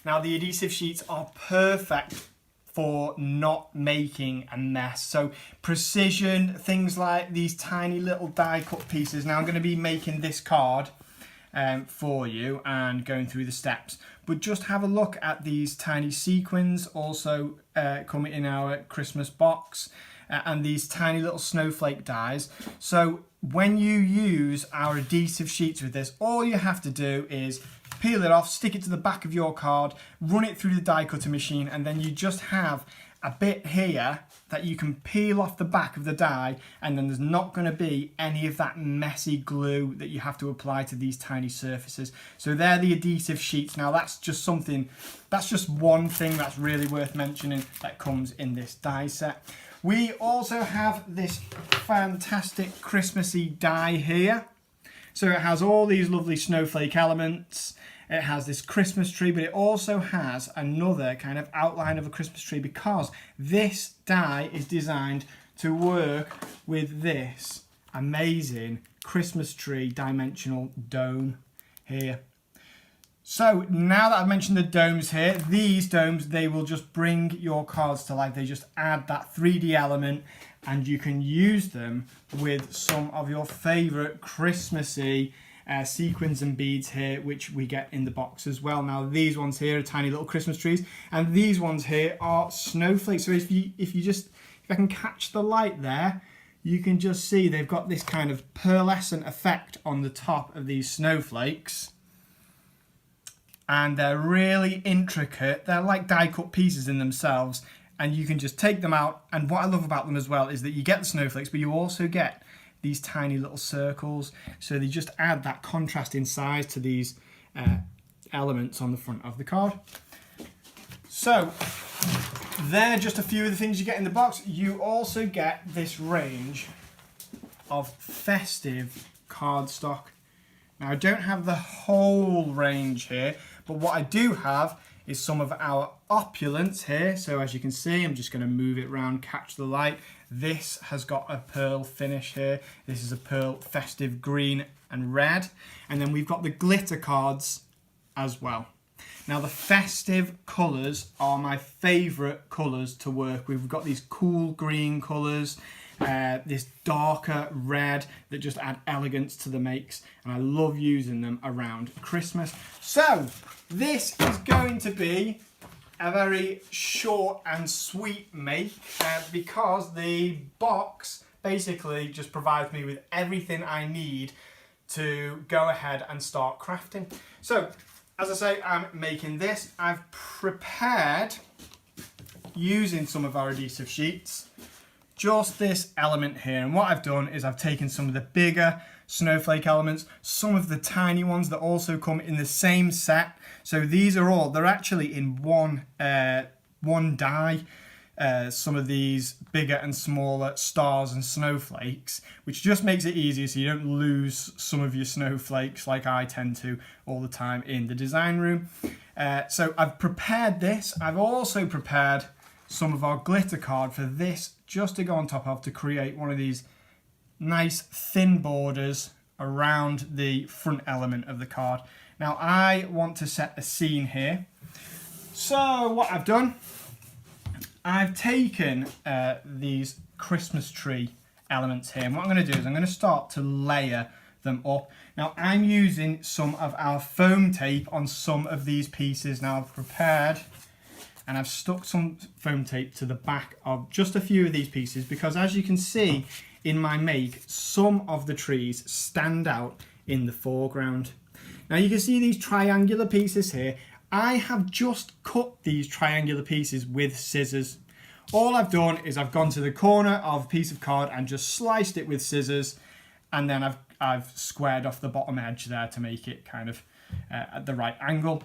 Now the adhesive sheets are perfect for not making a mess. So precision, things like these tiny little die cut pieces. Now I'm going to be making this card for you and going through the steps, but just have a look at these tiny sequins also come in our Christmas box, and these tiny little snowflake dies. So when you use our adhesive sheets with this, all you have to do is peel it off, stick it to the back of your card, run it through the die cutter machine, and then you just have a bit here that you can peel off the back of the die, and then there's not going to be any of that messy glue that you have to apply to these tiny surfaces. So they're the adhesive sheets. Now that's just one thing that's really worth mentioning that comes in this die set. We also have this fantastic Christmassy die here. So it has all these lovely snowflake elements. It has this Christmas tree, but it also has another kind of outline of a Christmas tree, because this die is designed to work with this amazing Christmas tree dimensional dome here. So now that I've mentioned the domes here, these domes, they will just bring your cards to life. They just add that 3D element, and you can use them with some of your favorite Christmassy sequins and beads here, which we get in the box as well. Now these ones here are tiny little Christmas trees, and these ones here are snowflakes. So if I can catch the light there, you can just see they've got this kind of pearlescent effect on the top of these snowflakes, and they're really intricate. They're like die cut pieces in themselves, and you can just take them out. And what I love about them as well is that you get the snowflakes, but you also get these tiny little circles, so they just add that contrast in size to these elements on the front of the card. So they're just a few of the things you get in the box. You also get this range of festive cardstock. Now I don't have the whole range here, but what I do have is some of our opulence here. So as you can see, I'm just going to move it around, catch the light. This has got a pearl finish here. This is a pearl festive green and red. And then we've got the glitter cards as well. Now the festive colours are my favourite colours to work with. We've got these cool green colours, this darker red that just add elegance to the makes, and I love using them around Christmas. So this is going to be a very short and sweet make, because the box basically just provides me with everything I need to go ahead and start crafting. So as I say, I'm making this. I've prepared, using some of our adhesive sheets, just this element here. And what I've done is I've taken some of the bigger snowflake elements, some of the tiny ones that also come in the same set. So these are all, they're actually in one die. Some of these bigger and smaller stars and snowflakes, which just makes it easier so you don't lose some of your snowflakes like I tend to all the time in the design room. So I've prepared this. I've also prepared some of our glitter card for this just to go on top of, to create one of these nice thin borders around the front element of the card. Now I want to set a scene here. So what I've done, I've taken these Christmas tree elements here, and what I'm going to do is I'm going to start to layer them up. Now I'm using some of our foam tape on some of these pieces. Now I've prepared and I've stuck some foam tape to the back of just a few of these pieces, because as you can see in my make, some of the trees stand out in the foreground. Now you can see these triangular pieces here. I have just cut these triangular pieces with scissors. All I've done is I've gone to the corner of a piece of card and just sliced it with scissors, and then I've squared off the bottom edge there to make it kind of at the right angle.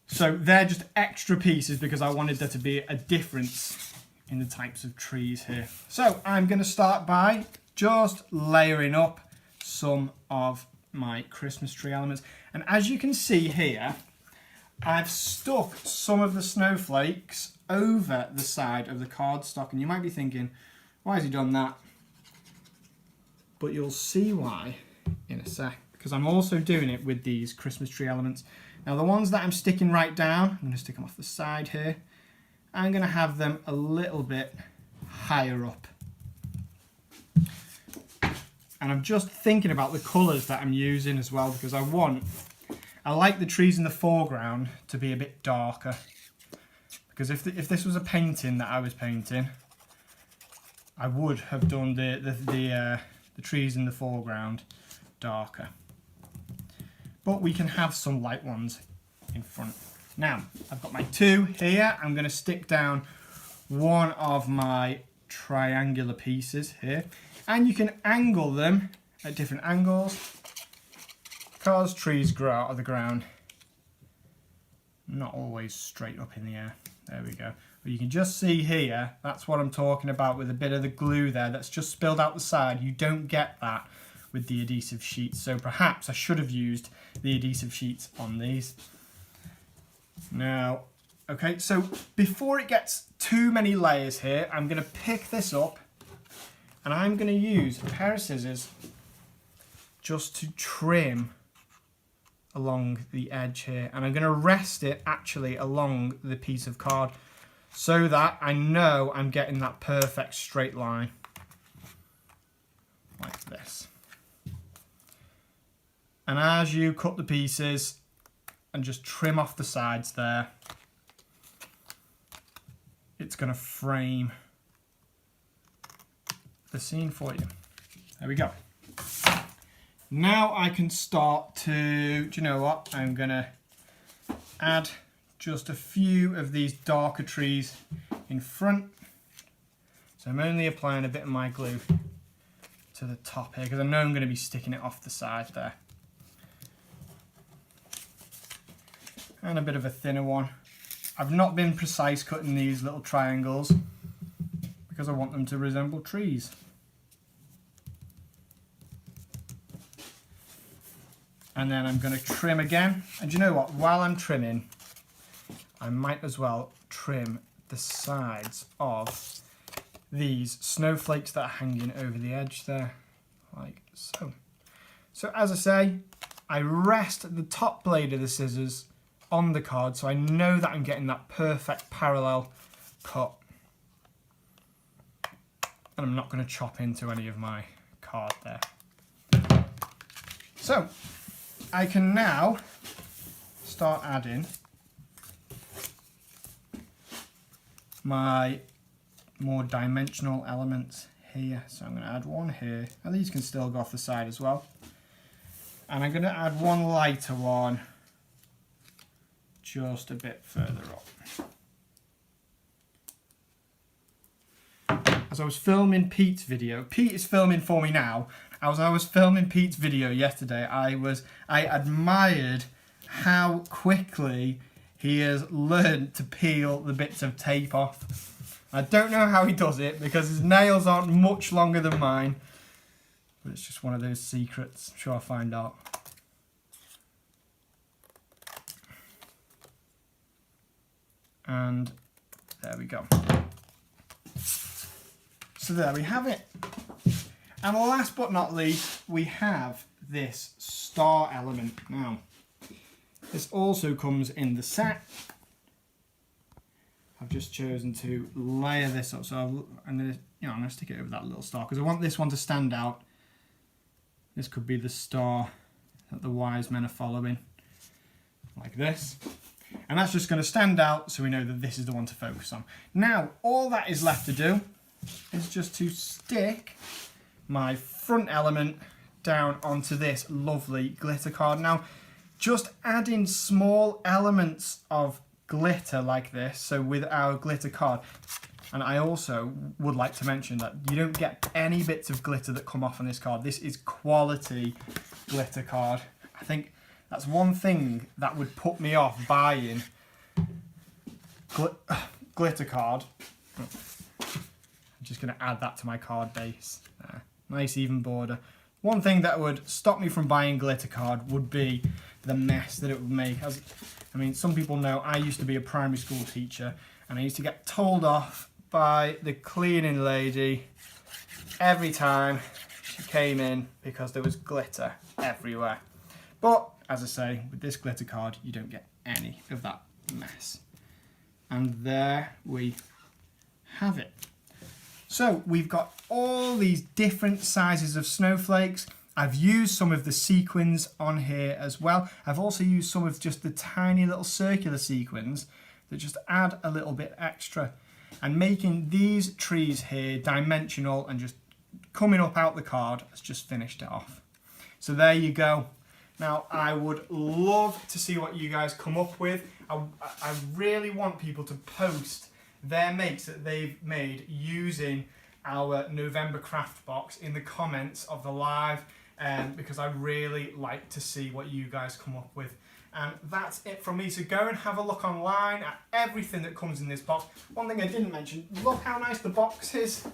So they're just extra pieces because I wanted there to be a difference in the types of trees here. So I'm going to start by just layering up some of my Christmas tree elements. And as you can see here, I've stuck some of the snowflakes over the side of the cardstock. And you might be thinking, why has he done that? But you'll see why in a sec, because I'm also doing it with these Christmas tree elements. Now the ones that I'm sticking right down, I'm going to stick them off the side here. I'm going to have them a little bit higher up. And I'm just thinking about the colours that I'm using as well, because I like the trees in the foreground to be a bit darker. Because if this was a painting that I was painting, I would have done the trees in the foreground darker. But we can have some light ones in front. Now, I've got my two here. I'm going to stick down one of my triangular pieces here. And you can angle them at different angles, because trees grow out of the ground, not always straight up in the air. There we go. But you can just see here, that's what I'm talking about with a bit of the glue there that's just spilled out the side. You don't get that with the adhesive sheets. So perhaps I should have used the adhesive sheets on these. Now, okay, so before it gets too many layers here, I'm going to pick this up and I'm going to use a pair of scissors just to trim along the edge here. And I'm going to rest it actually along the piece of card so that I know I'm getting that perfect straight line. Like this. And as you cut the pieces and just trim off the sides there, it's going to frame the scene for you. There we go. Now I can start to, do you know what? I'm going to add just a few of these darker trees in front. So I'm only applying a bit of my glue to the top here because I know I'm going to be sticking it off the side there. And a bit of a thinner one. I've not been precise cutting these little triangles because I want them to resemble trees. And then I'm going to trim again. And you know what? While I'm trimming, I might as well trim the sides of these snowflakes that are hanging over the edge there, like so. So as I say, I rest the top blade of the scissors on the card so I know that I'm getting that perfect parallel cut. And I'm not going to chop into any of my card there. So I can now start adding my more dimensional elements here. So I'm going to add one here, and these can still go off the side as well. And I'm going to add one lighter one just a bit further up. As I was filming Pete's video, Pete is filming for me now. As I was filming Pete's video yesterday, I admired how quickly he has learned to peel the bits of tape off. I don't know how he does it because his nails aren't much longer than mine, but it's just one of those secrets. I'm sure I'll find out. And there we go. So there we have it. And last but not least, we have this star element. Now, this also comes in the set. I've just chosen to layer this up, so I'm gonna stick it over that little star because I want this one to stand out. This could be the star that the wise men are following, like this. And that's just going to stand out so we know that this is the one to focus on. Now, all that is left to do is just to stick my front element down onto this lovely glitter card. Now, just adding small elements of glitter like this, so with our glitter card, and I also would like to mention that you don't get any bits of glitter that come off on this card. This is quality glitter card. I think that's one thing that would put me off buying glitter card. I'm just going to add that to my card base. Nice even border. One thing that would stop me from buying glitter card would be the mess that it would make. I mean, some people know I used to be a primary school teacher and I used to get told off by the cleaning lady every time she came in because there was glitter everywhere. But, as I say, with this glitter card, you don't get any of that mess. And there we have it. So we've got all these different sizes of snowflakes. I've used some of the sequins on here as well. I've also used some of just the tiny little circular sequins that just add a little bit extra, and making these trees here dimensional and just coming up out the card has just finished it off. So there you go. Now I would love to see what you guys come up with. I really want people to post their makes that they've made using our November craft box in the comments of the live, because I really like to see what you guys come up with. And that's it from me. So go and have a look online at everything that comes in this box. One thing I didn't mention, look how nice the box is.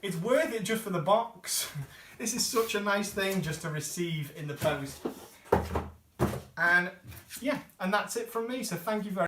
It's worth it just for the box. This is such a nice thing just to receive in the post. And yeah, and that's it from me. So thank you very much.